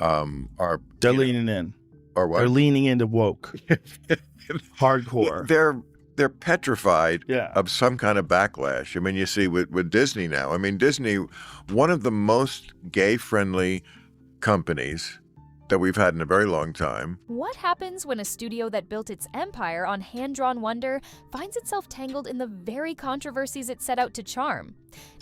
are They're leaning in. Or what? They're leaning into woke. Hardcore. They're petrified Yeah. of some kind of backlash. I mean, you see with Disney now. I mean, Disney, one of the most gay-friendly companies that we've had in a very long time. What happens when a studio that built its empire on hand-drawn wonder finds itself tangled in the very controversies it set out to charm?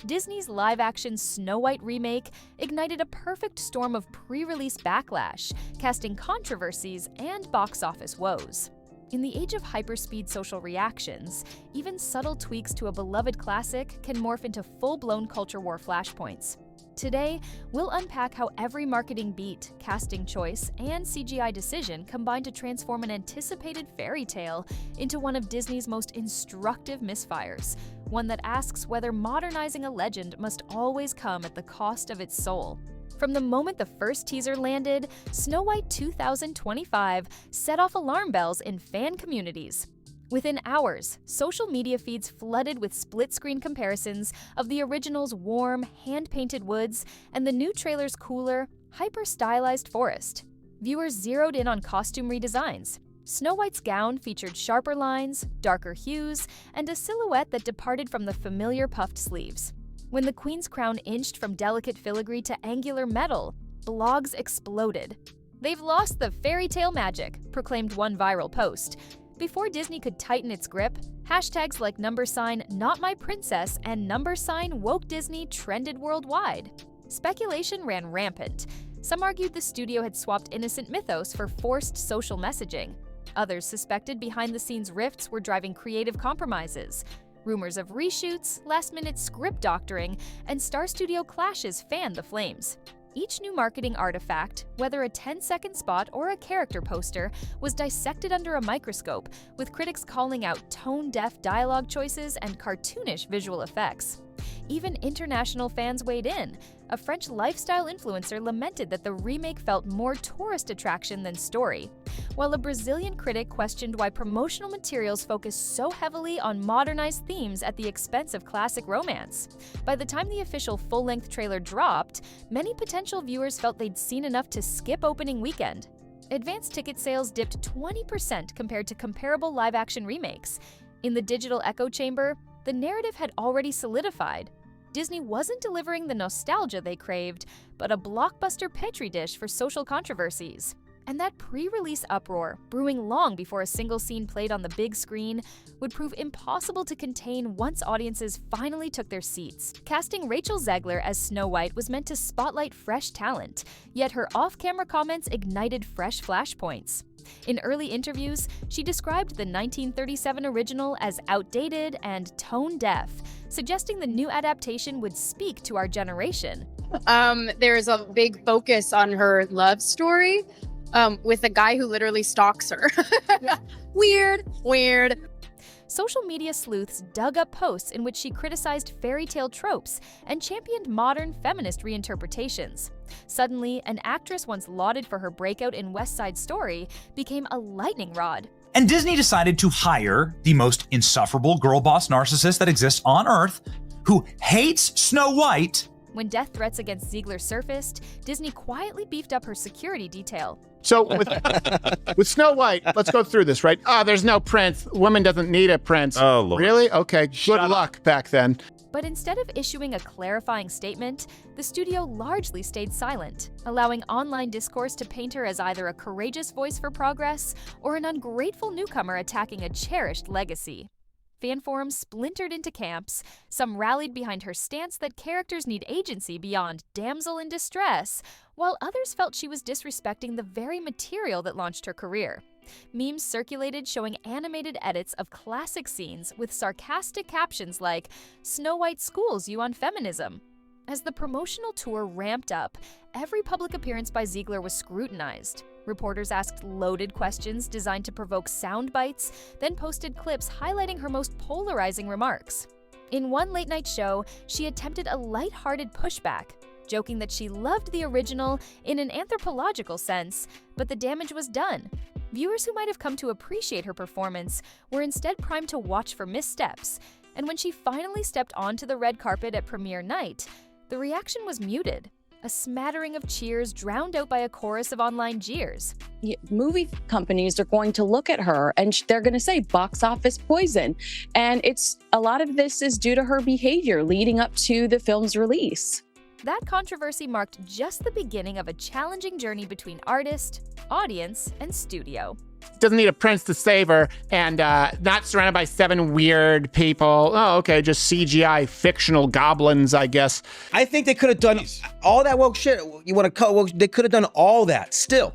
Disney's live-action Snow White remake ignited a perfect storm of pre-release backlash, casting controversies and box office woes. In the age of hyperspeed social reactions, even subtle tweaks to a beloved classic can morph into full-blown culture war flashpoints. Today, we'll unpack how every marketing beat, casting choice, and CGI decision combine to transform an anticipated fairy tale into one of Disney's most instructive misfires, one that asks whether modernizing a legend must always come at the cost of its soul. From the moment the first teaser landed, Snow White 2025 set off alarm bells in fan communities. Within hours, social media feeds flooded with split-screen comparisons of the original's warm, hand-painted woods and the new trailer's cooler, hyper-stylized forest. Viewers zeroed in on costume redesigns. Snow White's gown featured sharper lines, darker hues, and a silhouette that departed from the familiar puffed sleeves. When the Queen's crown inched from delicate filigree to angular metal, blogs exploded. "They've lost the fairy tale magic," proclaimed one viral post. Before Disney could tighten its grip, hashtags like #NotMyPrincess and #WokeDisney trended worldwide. Speculation ran rampant. Some argued the studio had swapped innocent mythos for forced social messaging. Others suspected behind-the-scenes rifts were driving creative compromises. Rumors of reshoots, last-minute script doctoring, and Star Studio clashes fanned the flames. Each new marketing artifact, whether a 10-second spot or a character poster, was dissected under a microscope, with critics calling out tone-deaf dialogue choices and cartoonish visual effects. Even international fans weighed in. A French lifestyle influencer lamented that the remake felt more tourist attraction than story, while a Brazilian critic questioned why promotional materials focus so heavily on modernized themes at the expense of classic romance. By the time the official full-length trailer dropped, many potential viewers felt they'd seen enough to skip opening weekend. Advanced ticket sales dipped 20% compared to comparable live-action remakes. In the digital echo chamber, the narrative had already solidified. Disney wasn't delivering the nostalgia they craved, but a blockbuster petri dish for social controversies. And that pre-release uproar, brewing long before a single scene played on the big screen, would prove impossible to contain once audiences finally took their seats. Casting Rachel Zegler as Snow White was meant to spotlight fresh talent, yet her off-camera comments ignited fresh flashpoints. In early interviews, she described the 1937 original as outdated and tone-deaf, suggesting the new adaptation would speak to our generation. There is a big focus on her love story with a guy who literally stalks her. Weird. Social media sleuths dug up posts in which she criticized fairy tale tropes and championed modern feminist reinterpretations. Suddenly, an actress once lauded for her breakout in West Side Story became a lightning rod. And Disney decided to hire the most insufferable girl boss narcissist that exists on Earth, who hates Snow White. When death threats against Zegler surfaced, Disney quietly beefed up her security detail. So with Snow White, let's go through this, right? There's no prince. Woman doesn't need a prince. Oh, Lord. Really? Okay, good luck back then. But instead of issuing a clarifying statement, the studio largely stayed silent, allowing online discourse to paint her as either a courageous voice for progress or an ungrateful newcomer attacking a cherished legacy. Fan forums splintered into camps. Some rallied behind her stance that characters need agency beyond damsel in distress, while others felt she was disrespecting the very material that launched her career. Memes circulated showing animated edits of classic scenes with sarcastic captions like, "Snow White schools you on feminism." As the promotional tour ramped up, every public appearance by Zegler was scrutinized. Reporters asked loaded questions designed to provoke sound bites, then posted clips highlighting her most polarizing remarks. In one late-night show, she attempted a light-hearted pushback, joking that she loved the original in an anthropological sense, but the damage was done. Viewers who might have come to appreciate her performance were instead primed to watch for missteps, and when she finally stepped onto the red carpet at premiere night, the reaction was muted. A smattering of cheers drowned out by a chorus of online jeers. Movie companies are going to look at her and they're going to say box office poison. And a lot of this is due to her behavior leading up to the film's release. That controversy marked just the beginning of a challenging journey between artist, audience, and studio. Doesn't need a prince to save her, and not surrounded by 7 weird people. Oh, okay, just CGI fictional goblins, I guess. I think they could have done all that woke shit. You want to cut woke? They could have done all that still.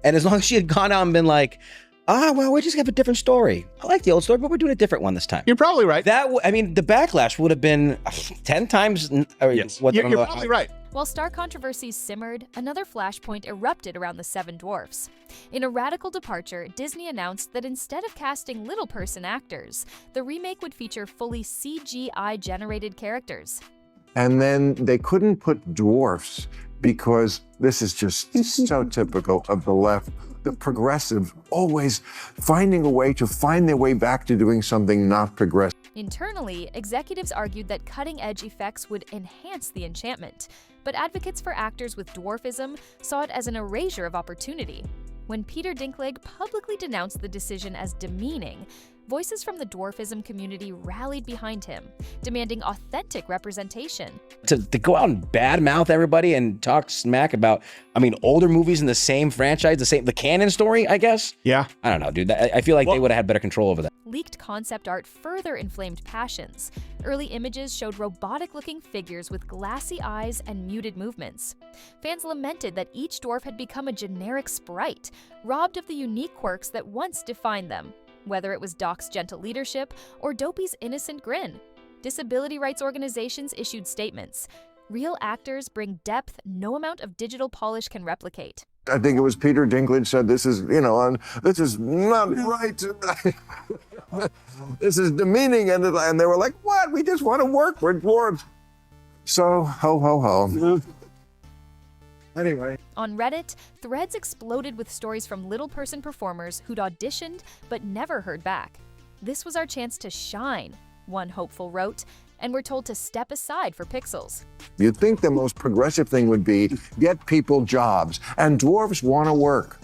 And as long as she had gone out and been like, well, we just have a different story. I like the old story, but we're doing a different one this time. You're probably right. The backlash would have been 10 times. Yes. You're probably right. While star controversies simmered, another flashpoint erupted around the Seven Dwarfs. In a radical departure, Disney announced that instead of casting little person actors, the remake would feature fully CGI-generated characters. And then they couldn't put dwarfs because this is just so typical of the left. The progressive always finding a way to find their way back to doing something not progressive. Internally, executives argued that cutting-edge effects would enhance the enchantment, but advocates for actors with dwarfism saw it as an erasure of opportunity. When Peter Dinklage publicly denounced the decision as demeaning, voices from the dwarfism community rallied behind him, demanding authentic representation. To go out and badmouth everybody and talk smack about, older movies in the same franchise, the canon story, I guess? Yeah. I don't know, dude. I feel like they would have had better control over that. Leaked concept art further inflamed passions. Early images showed robotic-looking figures with glassy eyes and muted movements. Fans lamented that each dwarf had become a generic sprite, robbed of the unique quirks that once defined them, whether it was Doc's gentle leadership or Dopey's innocent grin. Disability rights organizations issued statements. Real actors bring depth no amount of digital polish can replicate. I think it was Peter Dinklage said, this is, this is not right. This is demeaning. And they were like, what? We just want to work. We're dwarves. So, ho, ho, ho. Anyway. On Reddit, threads exploded with stories from little person performers who'd auditioned but never heard back. This was our chance to shine, one hopeful wrote, and we're told to step aside for pixels. You'd think the most progressive thing would be get people jobs, and dwarves want to work.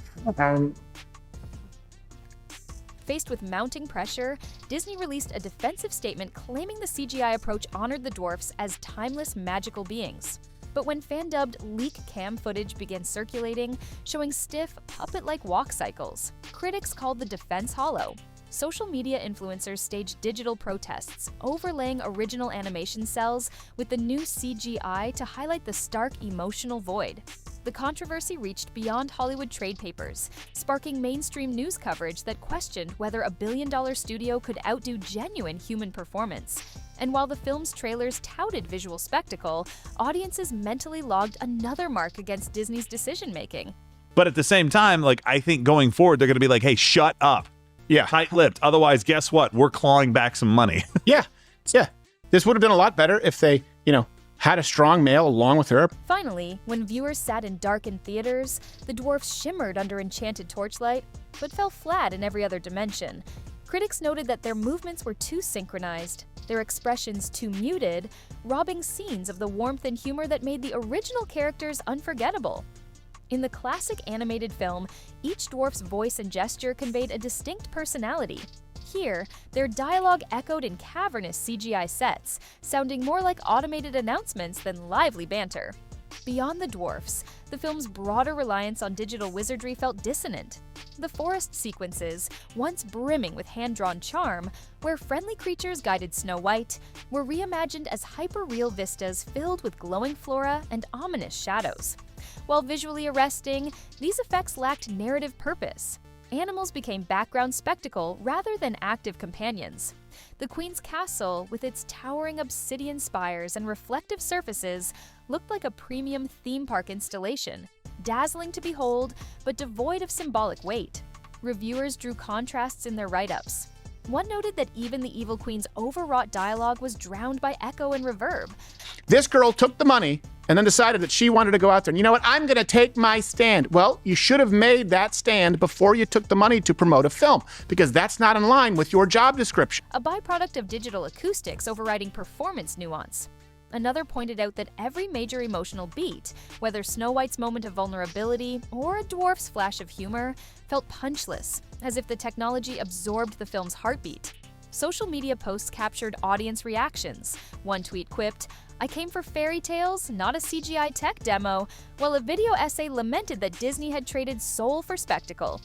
Faced with mounting pressure, Disney released a defensive statement claiming the CGI approach honored the dwarfs as timeless magical beings. But when fan-dubbed leak cam footage began circulating, showing stiff, puppet-like walk cycles, critics called the defense hollow. Social media influencers staged digital protests, overlaying original animation cells with the new CGI to highlight the stark emotional void. The controversy reached beyond Hollywood trade papers, sparking mainstream news coverage that questioned whether a billion-dollar studio could outdo genuine human performance. And while the film's trailers touted visual spectacle, audiences mentally logged another mark against Disney's decision-making. But at the same time, I think going forward, they're going to be like, hey, shut up. Yeah. Tight-lipped. Otherwise, guess what? We're clawing back some money. Yeah. This would have been a lot better if they, had a strong male along with her. Finally, when viewers sat in darkened theaters, the dwarfs shimmered under enchanted torchlight, but fell flat in every other dimension. Critics noted that their movements were too synchronized, their expressions too muted, robbing scenes of the warmth and humor that made the original characters unforgettable. In the classic animated film, each dwarf's voice and gesture conveyed a distinct personality. Here, their dialogue echoed in cavernous CGI sets, sounding more like automated announcements than lively banter. Beyond the dwarfs, the film's broader reliance on digital wizardry felt dissonant. The forest sequences, once brimming with hand-drawn charm, where friendly creatures guided Snow White, were reimagined as hyper-real vistas filled with glowing flora and ominous shadows. While visually arresting, these effects lacked narrative purpose. Animals became background spectacle rather than active companions. The Queen's castle, with its towering obsidian spires and reflective surfaces, looked like a premium theme park installation, dazzling to behold, but devoid of symbolic weight. Reviewers drew contrasts in their write-ups. One noted that even the evil queen's overwrought dialogue was drowned by echo and reverb. This girl took the money and then decided that she wanted to go out there and, you know what, I'm going to take my stand. Well, you should have made that stand before you took the money to promote a film, because that's not in line with your job description. A byproduct of digital acoustics overriding performance nuance. Another pointed out that every major emotional beat, whether Snow White's moment of vulnerability or a dwarf's flash of humor, felt punchless, as if the technology absorbed the film's heartbeat. Social media posts captured audience reactions. One tweet quipped, "I came for fairy tales, not a CGI tech demo," while a video essay lamented that Disney had traded soul for spectacle.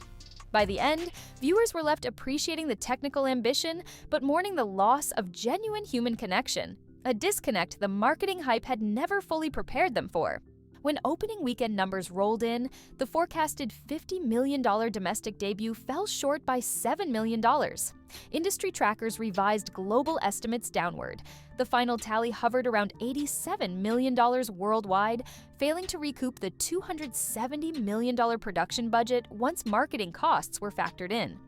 By the end, viewers were left appreciating the technical ambition, but mourning the loss of genuine human connection, a disconnect the marketing hype had never fully prepared them for. When opening weekend numbers rolled in, the forecasted $50 million domestic debut fell short by $7 million. Industry trackers revised global estimates downward. The final tally hovered around $87 million worldwide, failing to recoup the $270 million production budget once marketing costs were factored in.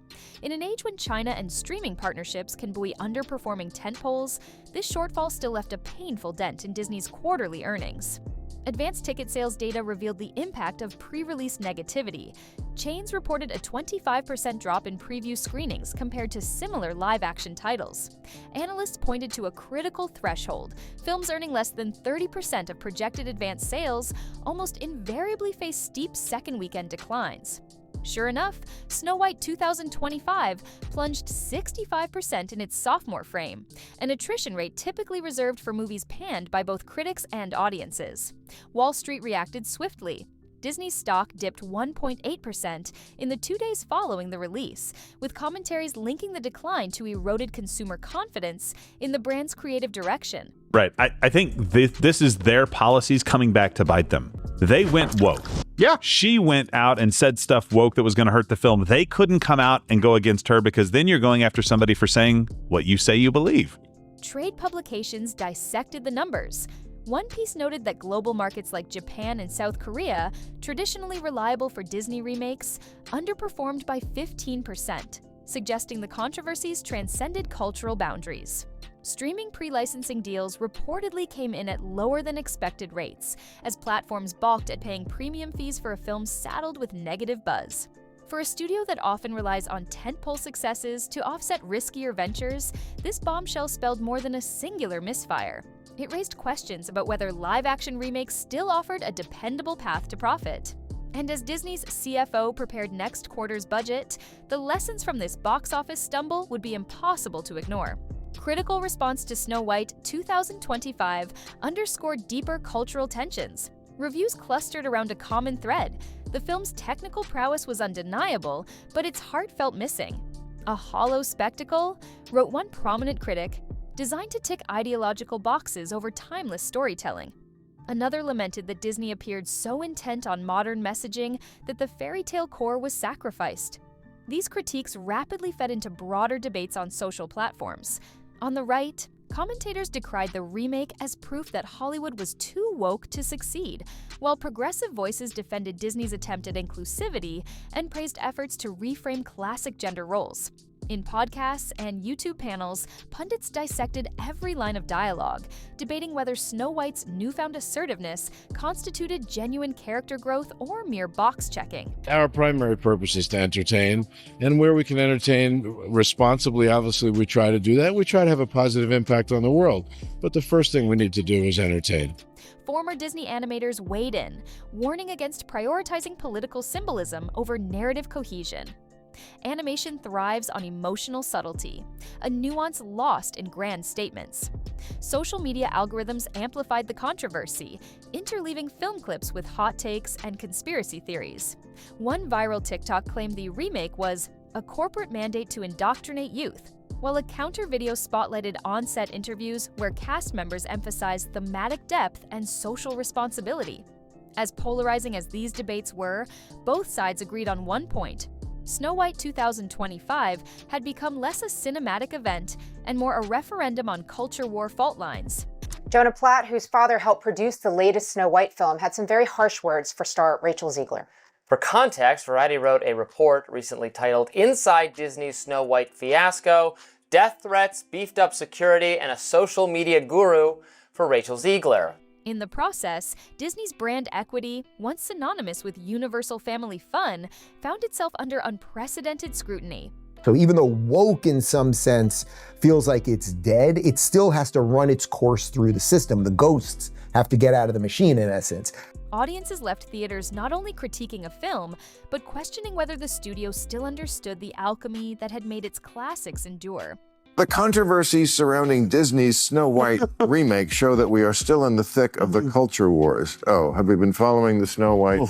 In an age when China and streaming partnerships can buoy underperforming tentpoles, this shortfall still left a painful dent in Disney's quarterly earnings. Advanced ticket sales data revealed the impact of pre-release negativity. Chains reported a 25% drop in preview screenings compared to similar live-action titles. Analysts pointed to a critical threshold. Films earning less than 30% of projected advanced sales almost invariably face steep second weekend declines. Sure enough, Snow White 2025 plunged 65% in its sophomore frame, an attrition rate typically reserved for movies panned by both critics and audiences. Wall Street reacted swiftly. Disney's stock dipped 1.8% in the 2 days following the release, with commentaries linking the decline to eroded consumer confidence in the brand's creative direction. Right. I think this is their policies coming back to bite them. They went woke. Yeah. She went out and said stuff woke that was going to hurt the film. They couldn't come out and go against her because then you're going after somebody for saying what you say you believe. Trade publications dissected the numbers. One piece noted that global markets like Japan and South Korea, traditionally reliable for Disney remakes, underperformed by 15%, suggesting the controversies transcended cultural boundaries. Streaming pre-licensing deals reportedly came in at lower than expected rates, as platforms balked at paying premium fees for a film saddled with negative buzz. For a studio that often relies on tentpole successes to offset riskier ventures, this bombshell spelled more than a singular misfire. It raised questions about whether live-action remakes still offered a dependable path to profit. And as Disney's CFO prepared next quarter's budget, the lessons from this box office stumble would be impossible to ignore. Critical response to Snow White 2025 underscored deeper cultural tensions. Reviews clustered around a common thread. The film's technical prowess was undeniable, but its heart felt missing. A hollow spectacle, wrote one prominent critic, designed to tick ideological boxes over timeless storytelling. Another lamented that Disney appeared so intent on modern messaging that the fairy tale core was sacrificed. These critiques rapidly fed into broader debates on social platforms. On the right, commentators decried the remake as proof that Hollywood was too woke to succeed, while progressive voices defended Disney's attempt at inclusivity and praised efforts to reframe classic gender roles. In podcasts and YouTube panels, pundits dissected every line of dialogue, debating whether Snow White's newfound assertiveness constituted genuine character growth or mere box checking. Our primary purpose is to entertain, and where we can entertain responsibly, obviously we try to do that. We try to have a positive impact on the world, but the first thing we need to do is entertain. Former Disney animators weighed in, warning against prioritizing political symbolism over narrative cohesion. Animation thrives on emotional subtlety, a nuance lost in grand statements. Social media algorithms amplified the controversy, interleaving film clips with hot takes and conspiracy theories. One viral TikTok claimed the remake was a corporate mandate to indoctrinate youth, while a counter video spotlighted on-set interviews where cast members emphasized thematic depth and social responsibility. As polarizing as these debates were, both sides agreed on one point: Snow White 2025 had become less a cinematic event and more a referendum on culture war fault lines. Jonah Platt, whose father helped produce the latest Snow White film, had some very harsh words for star Rachel Zegler. For context, Variety wrote a report recently titled "Inside Disney's Snow White Fiasco: Death Threats, Beefed Up Security, and a Social Media Guru" for Rachel Zegler. In the process, Disney's brand equity, once synonymous with universal family fun, found itself under unprecedented scrutiny. So even though woke in some sense feels like it's dead, it still has to run its course through the system. The ghosts have to get out of the machine in essence. Audiences left theaters not only critiquing a film, but questioning whether the studio still understood the alchemy that had made its classics endure. The controversies surrounding Disney's Snow White remake show that we are still in the thick of the culture wars. Oh, have we been following the Snow White?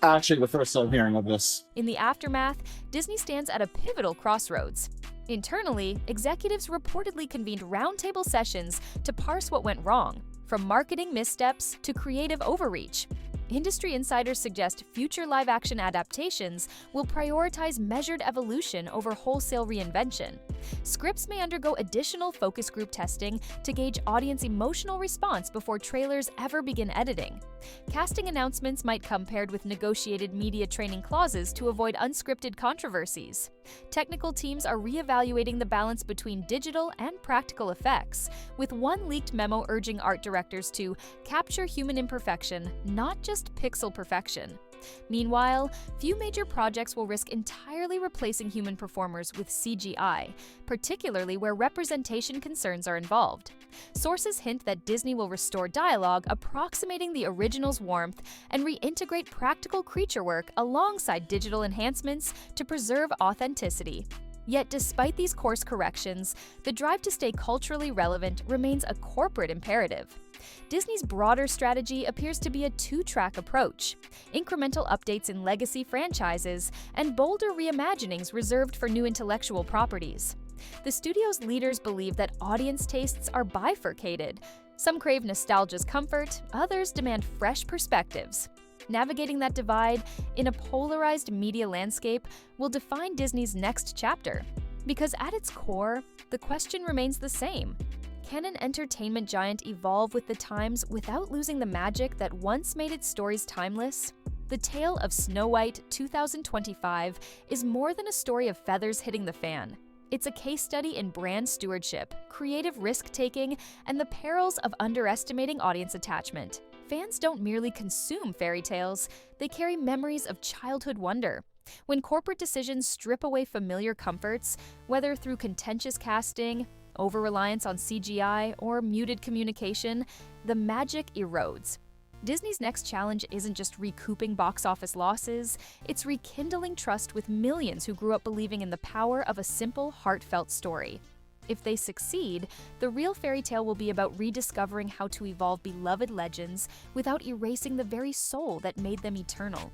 Actually, the first I'm hearing of this. In the aftermath, Disney stands at a pivotal crossroads. Internally, executives reportedly convened roundtable sessions to parse what went wrong, from marketing missteps to creative overreach. Industry insiders suggest future live-action adaptations will prioritize measured evolution over wholesale reinvention. Scripts may undergo additional focus group testing to gauge audience emotional response before trailers ever begin editing. Casting announcements might come paired with negotiated media training clauses to avoid unscripted controversies. Technical teams are reevaluating the balance between digital and practical effects, with one leaked memo urging art directors to capture human imperfection, not just pixel perfection. Meanwhile, few major projects will risk entirely replacing human performers with CGI, particularly where representation concerns are involved. Sources hint that Disney will restore dialogue approximating the original's warmth and reintegrate practical creature work alongside digital enhancements to preserve authenticity. Yet despite these course corrections, the drive to stay culturally relevant remains a corporate imperative. Disney's broader strategy appears to be a two-track approach: incremental updates in legacy franchises and bolder reimaginings reserved for new intellectual properties. The studio's leaders believe that audience tastes are bifurcated. Some crave nostalgia's comfort, others demand fresh perspectives. Navigating that divide in a polarized media landscape will define Disney's next chapter. Because at its core, the question remains the same: can an entertainment giant evolve with the times without losing the magic that once made its stories timeless? The tale of Snow White 2025 is more than a story of feathers hitting the fan. It's a case study in brand stewardship, creative risk-taking, and the perils of underestimating audience attachment. Fans don't merely consume fairy tales, they carry memories of childhood wonder. When corporate decisions strip away familiar comforts, whether through contentious casting, overreliance on CGI, or muted communication, the magic erodes. Disney's next challenge isn't just recouping box office losses, it's rekindling trust with millions who grew up believing in the power of a simple, heartfelt story. If they succeed, the real fairy tale will be about rediscovering how to evolve beloved legends without erasing the very soul that made them eternal.